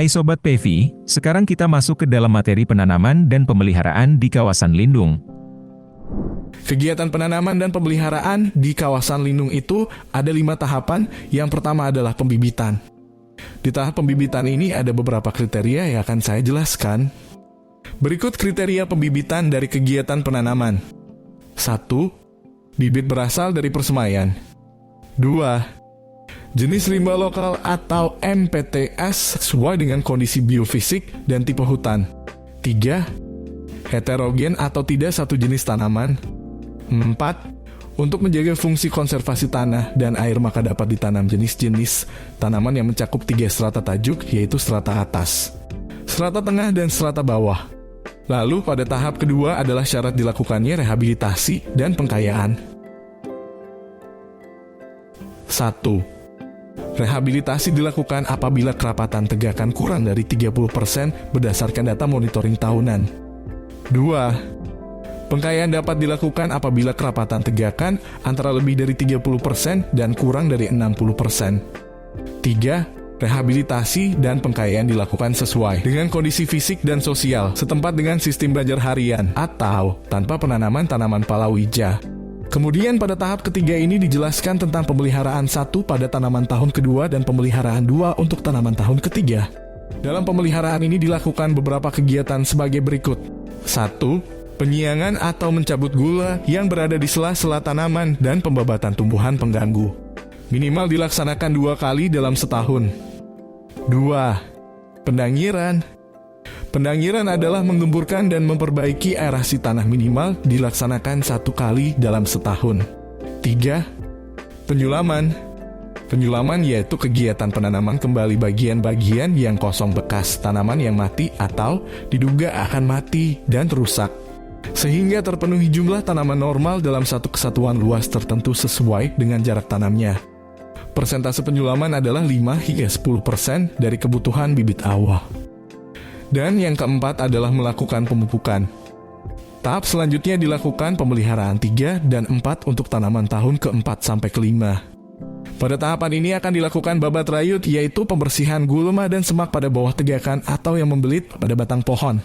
Hai Sobat PV, sekarang kita masuk ke dalam materi penanaman dan pemeliharaan di kawasan lindung. Kegiatan penanaman dan pemeliharaan di kawasan lindung itu ada 5 tahapan. Yang pertama adalah pembibitan. Di tahap pembibitan ini ada beberapa kriteria yang akan saya jelaskan. Berikut kriteria pembibitan dari kegiatan penanaman. 1. Bibit berasal dari persemaian. 2. Jenis limbah lokal atau MPTS sesuai dengan kondisi biofisik dan tipe hutan. 3. Heterogen atau tidak satu jenis tanaman. 4. Untuk menjaga fungsi konservasi tanah dan air maka dapat ditanam jenis-jenis tanaman yang mencakup 3 strata tajuk, yaitu strata atas, strata tengah, dan strata bawah. Lalu pada tahap kedua adalah syarat dilakukannya rehabilitasi dan pengkayaan. 1. Rehabilitasi dilakukan apabila kerapatan tegakan kurang dari 30% berdasarkan data monitoring tahunan. 2. Pengkayaan dapat dilakukan apabila kerapatan tegakan antara lebih dari 30% dan kurang dari 60%. 3. Rehabilitasi dan pengkayaan dilakukan sesuai dengan kondisi fisik dan sosial setempat dengan sistem belajar harian atau tanpa penanaman tanaman palawija. Kemudian pada tahap ketiga ini dijelaskan tentang pemeliharaan 1 pada tanaman tahun kedua dan pemeliharaan 2 untuk tanaman tahun ketiga. Dalam pemeliharaan ini dilakukan beberapa kegiatan sebagai berikut. 1. Penyiangan atau mencabut gula yang berada di sela-sela tanaman dan pembabatan tumbuhan pengganggu. Minimal dilaksanakan 2 kali dalam setahun. 2. Pendangiran. Pendangiran adalah menggemburkan dan memperbaiki aerasi tanah, minimal dilaksanakan 1 kali dalam setahun. 3. Penyulaman. Penyulaman yaitu kegiatan penanaman kembali bagian-bagian yang kosong bekas tanaman yang mati atau diduga akan mati dan rusak, sehingga terpenuhi jumlah tanaman normal dalam satu kesatuan luas tertentu sesuai dengan jarak tanamnya. Persentase penyulaman adalah 5 hingga 10% dari kebutuhan bibit awal. Dan yang keempat adalah melakukan pemupukan. Tahap selanjutnya dilakukan pemeliharaan 3 dan 4 untuk tanaman tahun ke-4 sampai ke-5. Pada tahapan ini akan dilakukan babat rayut, yaitu pembersihan gulma dan semak pada bawah tegakan atau yang membelit pada batang pohon.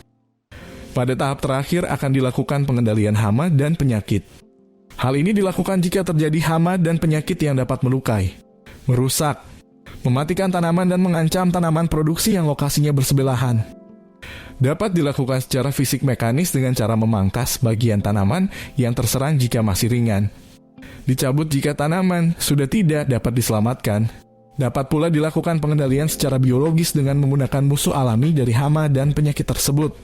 Pada tahap terakhir akan dilakukan pengendalian hama dan penyakit. Hal ini dilakukan jika terjadi hama dan penyakit yang dapat melukai, merusak, mematikan tanaman dan mengancam tanaman produksi yang lokasinya bersebelahan. Dapat dilakukan secara fisik mekanis dengan cara memangkas bagian tanaman yang terserang jika masih ringan. Dicabut jika tanaman sudah tidak dapat diselamatkan. Dapat pula dilakukan pengendalian secara biologis dengan menggunakan musuh alami dari hama dan penyakit tersebut.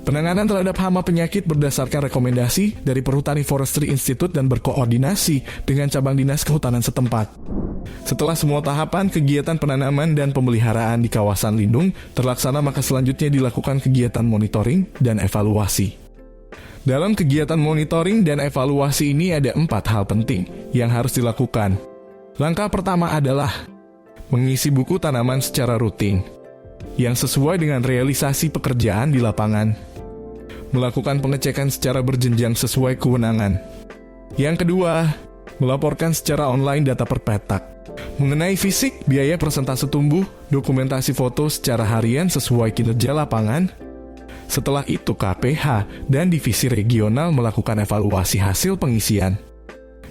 Penanganan terhadap hama penyakit berdasarkan rekomendasi dari Perhutani Forestry Institute dan berkoordinasi dengan cabang dinas kehutanan setempat. Setelah semua tahapan kegiatan penanaman dan pemeliharaan di kawasan lindung terlaksana, maka selanjutnya dilakukan kegiatan monitoring dan evaluasi. Dalam kegiatan monitoring dan evaluasi ini ada 4 hal penting yang harus dilakukan. Langkah pertama adalah mengisi buku tanaman secara rutin yang sesuai dengan realisasi pekerjaan di lapangan. Melakukan pengecekan secara berjenjang sesuai kewenangan. Yang kedua, melaporkan secara online data per petak. Mengenai fisik, biaya persentase tumbuh, dokumentasi foto secara harian sesuai kinerja lapangan. Setelah itu KPH dan divisi regional melakukan evaluasi hasil pengisian.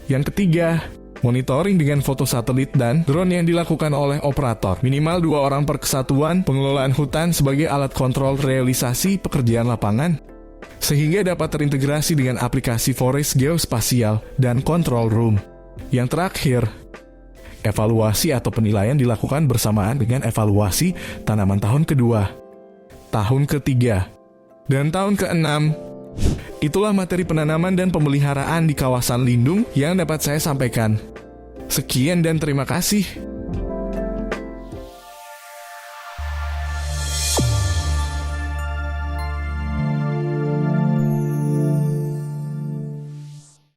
Yang ketiga, monitoring dengan foto satelit dan drone yang dilakukan oleh operator. Minimal 2 orang per kesatuan pengelolaan hutan sebagai alat kontrol realisasi pekerjaan lapangan, sehingga dapat terintegrasi dengan aplikasi Forest Geospatial dan Control Room. Yang terakhir, evaluasi atau penilaian dilakukan bersamaan dengan evaluasi tanaman tahun kedua, tahun ketiga, dan tahun ke-6. Itulah materi penanaman dan pemeliharaan di kawasan lindung yang dapat saya sampaikan. Sekian dan terima kasih.